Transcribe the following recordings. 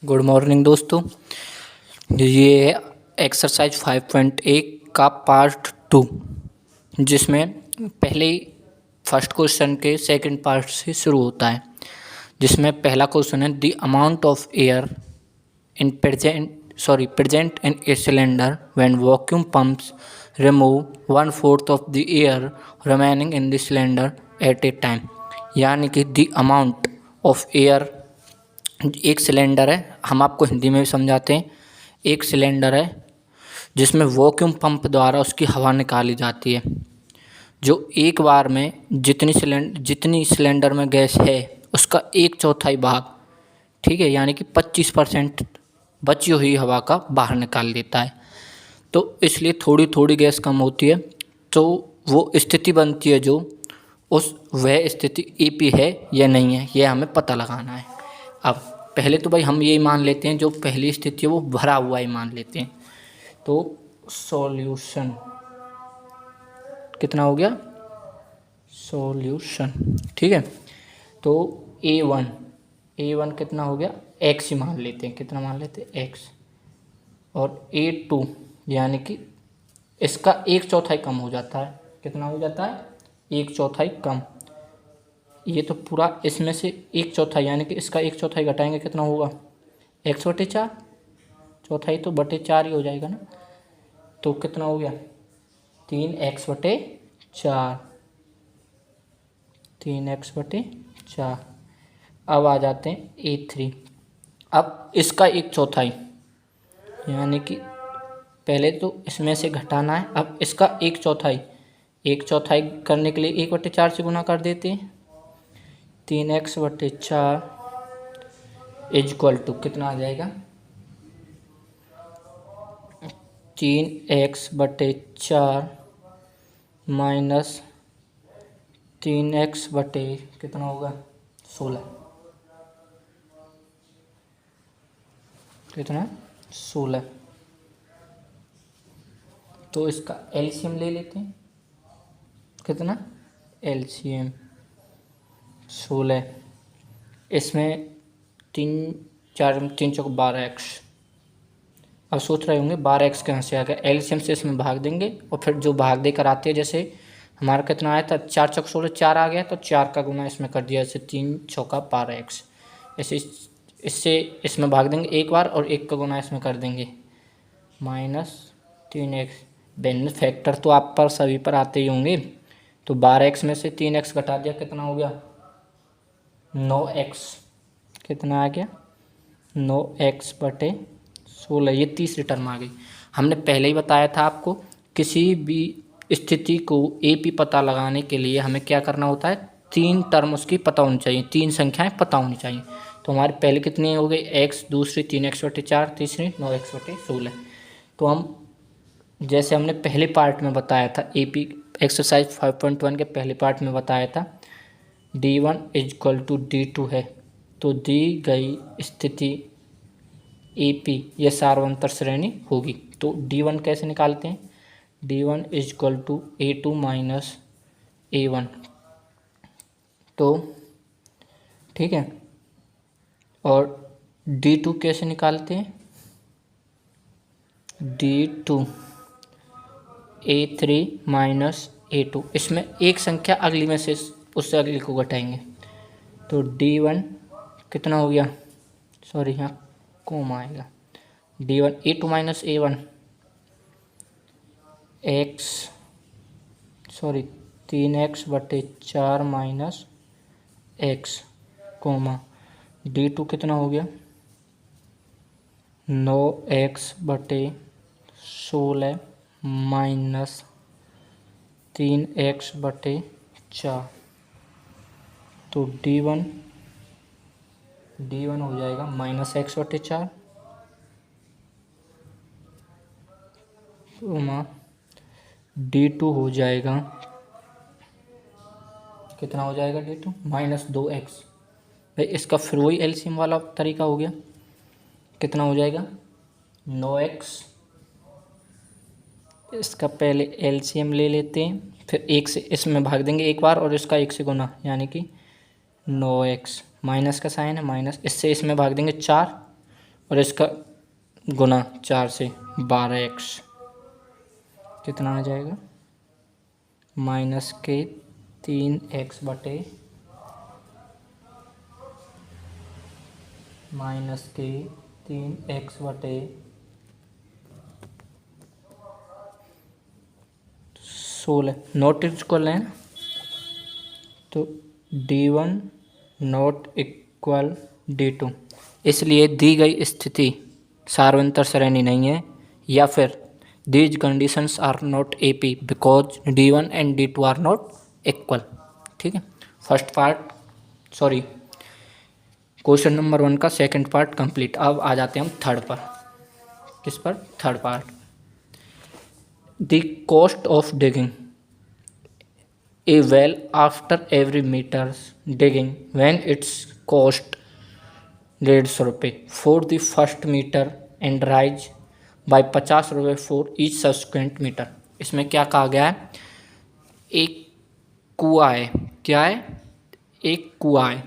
Good morning दोस्तों। ये exercise 5.1 का पार्ट 2, जिसमें पहले ही फर्स्ट क्वेश्चन के सेकंड पार्ट से शुरू होता है, जिसमें पहला क्वेश्चन है the amount of air in present in a cylinder when vacuum pumps remove 1/4 of the air remaining in the cylinder eight A time. यानी कि द अमाउंट ऑफ एयर, एक सिलेंडर है, हम आपको हिंदी में भी समझाते हैं। एक सिलेंडर है जिसमें वैक्यूम पंप द्वारा उसकी हवा निकाली जाती है, जो एक बार में जितनी सिलेंडर में गैस है उसका 1/4 भाग, ठीक है, यानी कि 25% बची हुई हवा का बाहर निकाल देता है। तो इसलिए थोड़ी थोड़ी गैस कम होती है, तो वो स्थिति बनती है जो वह स्थिति एपी है या नहीं है, यह हमें पता लगाना है। अब पहले तो भाई हम यही मान लेते हैं, जो पहली स्थिति है वो भरा हुआ ही मान लेते हैं। तो सॉल्यूशन कितना हो गया, सॉल्यूशन, ठीक है। तो A1 कितना हो गया, x ही मान लेते हैं। कितना मान लेते हैं, x। और A2 यानी कि इसका 1/4 कम हो जाता है। कितना हो जाता है, 1/4 कम। ये तो पूरा इसमें से 1/4 यानी कि इसका 1/4 घटाएंगे, कितना होगा, x/4। चौथाई तो बटे 4 ही हो जाएगा ना। तो कितना हो गया, 3x/4। 3x/4। अब आ जाते हैं A3। अब इसका 1/4 यानी कि पहले तो इसमें से घटाना है। अब इसका 1/4 करने के लिए 1/4 से गुना कर देते हैं। 3x/4 इक्वल टू कितना आ जाएगा, 3x/4 माइनस 3x कितना होगा, 16। कितना, 16। तो इसका एलसीएम ले लेते हैं। कितना, एलसीएम 16। इसमें 3 चौक 12x। अब सोच रहे होंगे 12x कहाँ से आ गया, एलसीएम से इसमें भाग देंगे और फिर जो भाग देकर आते हैं, जैसे हमारा कितना आया था, 4 चौक 16, 4 आ गया, तो 4 का गुना इसमें कर दिया, जैसे 3 चौका 12x। ऐसे इससे इसमें भाग देंगे एक बार और 1 का गुना इसमें कर देंगे, -3x। बेन फैक्टर तो आप पर सभी पर आते ही होंगे। तो 12x में से 3x घटा दिया, कितना हो गया, 9x। कितना आ गया, 9x/16। ये तीसरी टर्म आ गई। हमने पहले ही बताया था आपको, किसी भी स्थिति को एपी पता लगाने के लिए हमें क्या करना होता है, 3 टर्म उसकी पता होनी चाहिए, 3 संख्याएं पता होनी चाहिए। तो हमारे पहले कितनी हो गई, x, दूसरी 3x/4, तीसरी 9x/16। तो हम जैसे हमने पहले पार्ट में बताया था, एपी एक्सरसाइज 5.1 के पहले पार्ट में बताया था, D1 = D2 है। तो दी गई स्थिति एपी यह सार्वंतर श्रेणी होगी। तो D1 कैसे निकालते हैं, D1 = A2 - A1। तो ठीक है, और D2 कैसे निकालते हैं, D2 A3 - A2। इसमें एक संख्या अगली में से उससे अगली को घटाएंगे। तो D1 कितना हो गया, सॉरी यहाँ कोमा आएगा, D1 A2 - A1 3x/4 - x, coma D2 कितना हो गया, 9x/16 माइनस 3x/4। तो D1 हो जाएगा -x/4, D2 हो जाएगा, कितना हो जाएगा, D2 -2x। भाई इसका फिर वही एलसीएम वाला तरीका हो गया। कितना हो जाएगा, 9x। इसका पहले एलसीएम ले लेते हैं, फिर 1 से इसमें भाग देंगे एक बार और इसका 1 से गुना, यानी कि 9x। माइनस का साइन है, माइनस, इससे इसमें भाग देंगे 4 और इसका गुना 4 से 12x कितना आ जाएगा, माइनस के 3x बटे माइनस के 3x बटे 16 नॉट इक्वल है, तो D1 नॉट इक्वल D2, इसलिए दी गई स्थिति सार्वंतर श्रेणी नहीं है, या फिर these conditions are not AP because D1 and D2 are not equal. ठीक है, first part sorry question number 1 का सेकंड पार्ट कंप्लीट। अब आ जाते हैं हम थर्ड पर। किस पर? Third part. The cost of digging a well after every meters digging when its cost 150 रुपये for the first meter and rise by 50 रुपये फॉर ईच सब्सिक्वेंट मीटर। इसमें क्या कहा गया है, एक कुआं है, क्या है, एक कुआं है,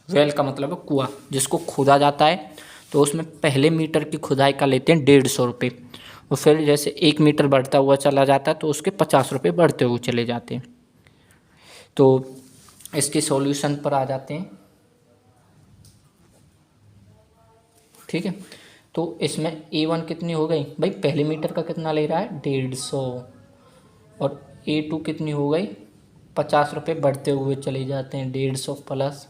वेल का मतलब है कुआं, जिसको खोदा जाता है, तो उसमें पहले मीटर की खुदाई का लेते हैं 150 रुपये, और फिर जैसे 1 मीटर बढ़ता हुआ चला जाता है तो उसके 50 रुपये बढ़ते हुए चले जाते हैं। तो इसके सॉल्यूशन पर आ जाते हैं। ठीक है, तो इसमें A1 कितनी हो गई भाई, पहले मीटर का कितना ले रहा है 150, और A2 कितनी हो गई 50 रुपये बढ़ते हुए चले जाते हैं, 150 प्लस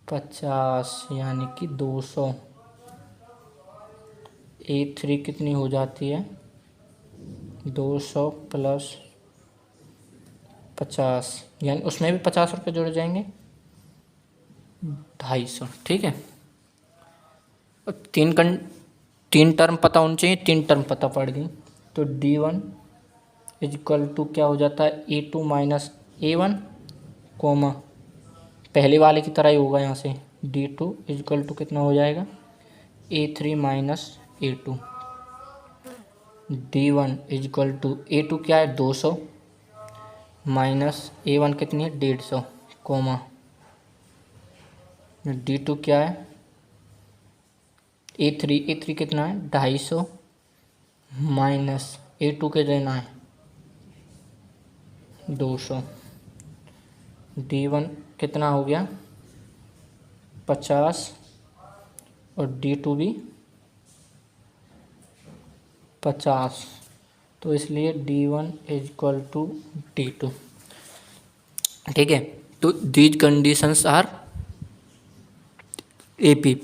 50 यानी कि 200। A3 कितनी हो जाती है 200 प्लस 50, यानी उसमें भी 50 रुपये जुड़ जाएंगे, 250। ठीक है, अब तीन टर्म पता होनी चाहिए, 3 टर्म पता पड़ गई, तो D1 इक्वल टू क्या हो जाता है A2 माइनस A1 कोमा पहले वाले की तरह ही होगा, यहाँ से D2 इक्वल टू कितना हो जाएगा A3 minus A2। D1 equal to A2 क्या है 200 माइनस A1 कितनी है 150 कोमा D2 क्या है A3 कितना है 250 माइनस A2 के देना है 200। D1 कितना हो गया 50 और D2 भी 50, तो इसलिए D1 इक्वल टू D2। ठीक है, तो these conditions are AP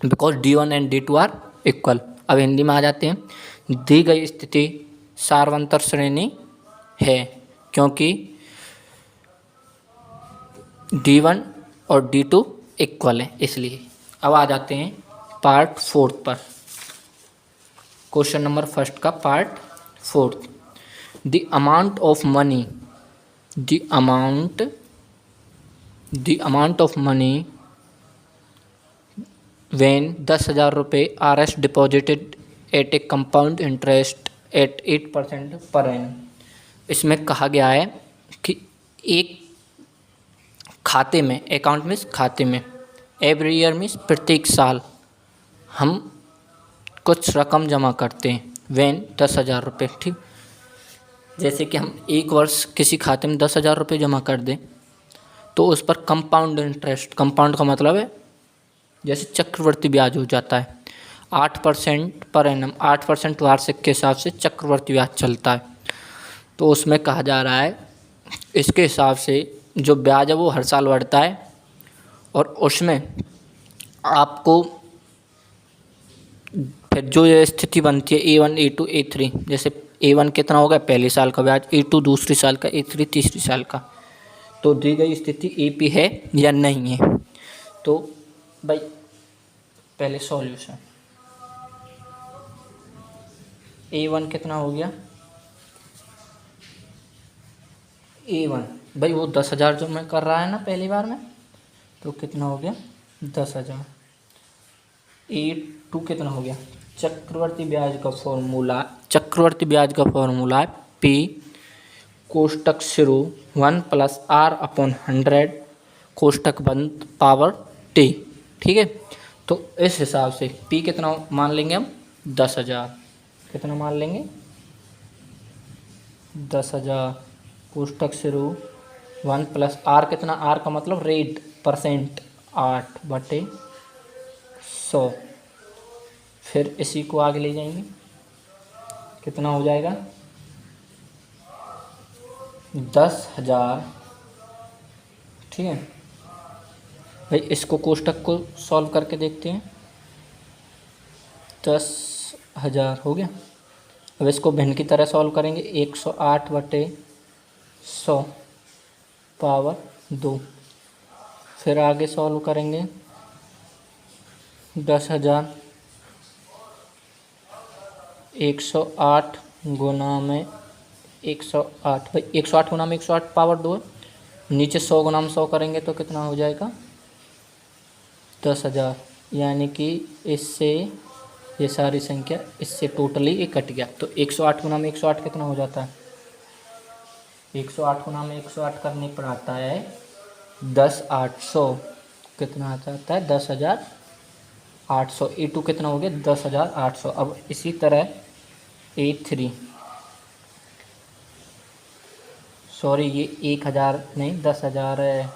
because D1 and D2 are equal. अब हिंदी में आ जाते हैं, दी गई स्थिति सार्वंतर श्रेणी है क्योंकि D1 और D2 इक्वल है इसलिए। अब आ जाते हैं पार्ट 4 पर, क्वेश्चन नंबर फर्स्ट का part 4। The amount of money when 10,000 रुपये are as deposited at a compound interest एट 8% पर एनम। इसमें कहा गया है कि एक खाते में, अकाउंट मीन्स खाते में, एवरी ईयर मीन्स प्रत्येक साल हम कुछ रकम जमा करते हैं, व्हेन 10,000 रुपये। ठीक, जैसे कि हम एक वर्ष किसी खाते में 10,000 रुपये जमा कर दें तो उस पर कंपाउंड इंटरेस्ट, कंपाउंड का मतलब है जैसे चक्रवर्ती ब्याज हो जाता है, 8% पर एनम, 8% वार्षिक के हिसाब से चक्रवर्ती ब्याज चलता है। तो उसमें कहा जा रहा है इसके हिसाब से जो ब्याज है वो हर साल बढ़ता है, और उसमें आपको फिर जो ये स्थिति बनती है A1 A2 A3, जैसे A1 कितना होगा पहले साल का ब्याज, A2 दूसरे साल का, A3 तीसरी साल का, तो दी गई स्थिति AP है या नहीं है। तो भाई पहले सॉल्यूशन, A1 कितना हो गया A1 भाई वो 10,000 जो मैं कर रहा है ना पहली बार में, तो कितना हो गया 10,000। A2 कितना हो गया, चक्रवर्ती ब्याज का फॉर्मूला है P कोष्टक शुरू 1 + R/100 कोष्टक बंद पावर T। ठीक है, तो इस हिसाब से P कितना मान लेंगे हम 10,000, कितना मान लेंगे 10,000, कोष्टक शुरू 1 प्लस R कितना, R का मतलब रेट परसेंट 8/100। फिर इसी को आगे ले जाएंगे, कितना हो जाएगा 10,000। ठीक है भाई, इसको कोष्टक को सॉल्व करके देखते हैं। 10,000 हो गया। अब इसको भिन्न की तरह सॉल्व करेंगे, 108/100 पावर 2। फिर आगे सॉल्व करेंगे 10,000 108 गुना में 108, भाई 108 गुना में 108 पावर 2 है। नीचे 100 गुना में 100 करेंगे तो कितना हो जाएगा 10,000, यानी कि इससे ये सारी संख्या इससे टोटली ये कट गया। तो 108 गुना में 108 कितना हो जाता है, 108 गुना में 108 करने पर आता है 10,800। कितना आता है 10,800। E2 कितना हो गया 10,800। अब इसी तरह A3, सॉरी ये 1,000 नहीं 10,000 है,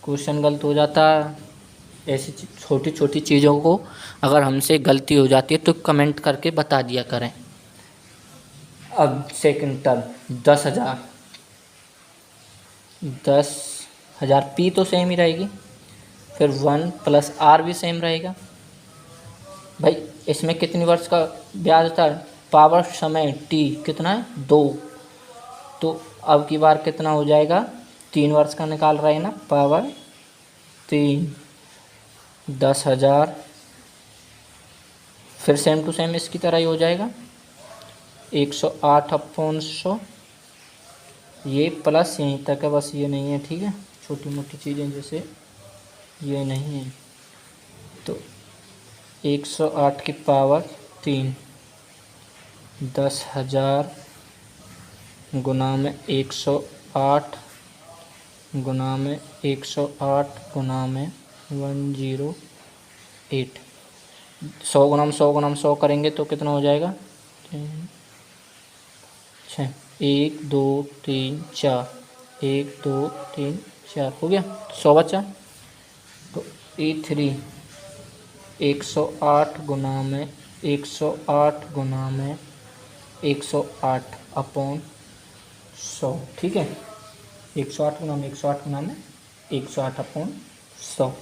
क्वेश्चन गलत हो जाता है। ऐसी छोटी छोटी चीज़ों को अगर हमसे गलती हो जाती है तो कमेंट करके बता दिया करें। अब सेकंड टर्म 10,000, 10,000 P तो सेम ही रहेगी, फिर 1 प्लस R भी सेम रहेगा। भाई इसमें कितनी वर्ष का ब्याज था, पावर समय T कितना है 2, तो अब की बार कितना हो जाएगा 3 वर्ष का निकाल रहे हैं ना, पावर 3, 10,000। फिर सेम टू सेम इसकी तरह ही हो जाएगा 108/100, ये प्लस यहीं तक है, बस ये नहीं है। ठीक है, छोटी मोटी चीज़ें जैसे ये नहीं है, तो 108 की पावर 3, 10,000 गुना में 108 गुना में 108 गुना में 108, 100 गुना में 100 गुना में 100 करेंगे तो कितना हो जाएगा 6, 1 2 3 4, 1 2 3 4 हो गया, 100 बचा। तो E3 108 गुना में 108 गुना में 108/100। ठीक है, 108 गुना में 108 गुना में 108/100,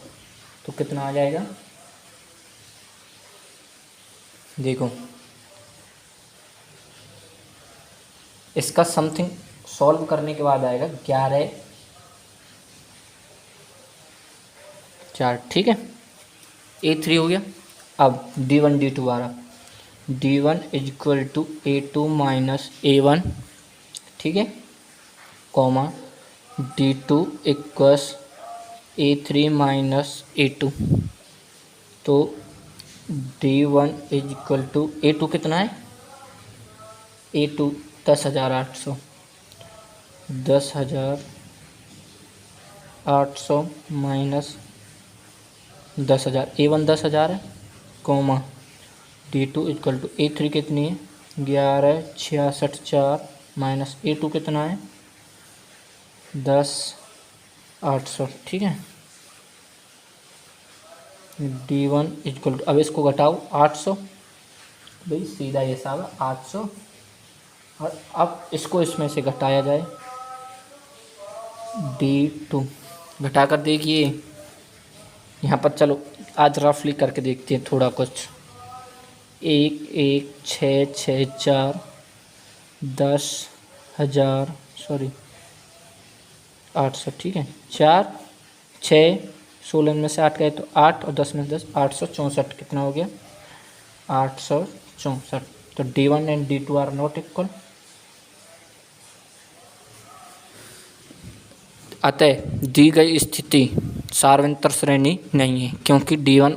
तो कितना आ जाएगा देखो। इसका समथिंग सॉल्व करने के बाद आएगा 11/4। ठीक है, A3 हो गया। अब D1 D2 आ रहा, D1 equal to A2 minus A1, ठीक है, comma D2 equals A3 minus A2। तो D1 इक्वल टू A2 कितना है, A2 10,800, 10,800 माइनस 10,000, A1 10,000 है, comma D2 equal to A3 कितनी है 11,66,4 माइनस A2 कितना है 10,800। ठीक है, D1 इक्वल टू, अब इसको घटाओ 800, भाई सीधा ये हिसाब है 800। और अब इसको इसमें से घटाया जाए, D2 घटा कर देखिए यहाँ पर, चलो आज रफली करके देखते हैं थोड़ा कुछ। 1,1,6,6,4 10,000 सॉरी 800। ठीक है, 4 6 16 में से 8 गए तो 8 और 10 में से 10, 864। कितना हो गया 864। तो D1 and D2 are not equal. अतः दी गई स्थिति सार्वंतर श्रेणी नहीं है, क्योंकि D1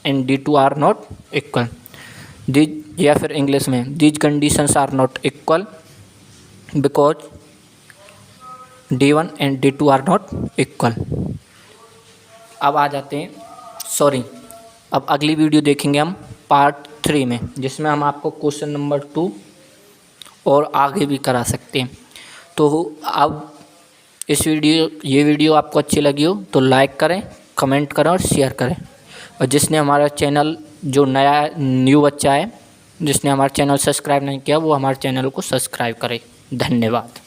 and D2 are not equal. These, या फिर इंग्लिश में these conditions are not equal because D1 and D2 are not equal. अब आ जाते हैं सॉरी, अब अगली वीडियो देखेंगे हम पार्ट 3 में, जिसमें हम आपको क्वेश्चन नंबर 2 और आगे भी करा सकते हैं। तो अब ये वीडियो आपको अच्छी लगी हो तो लाइक करें, कमेंट करें और शेयर करें। और जिसने हमारा चैनल, जो न्यू बच्चा है जिसने हमारा चैनल सब्सक्राइब नहीं किया, वो हमारे चैनल को सब्सक्राइब करे। धन्यवाद।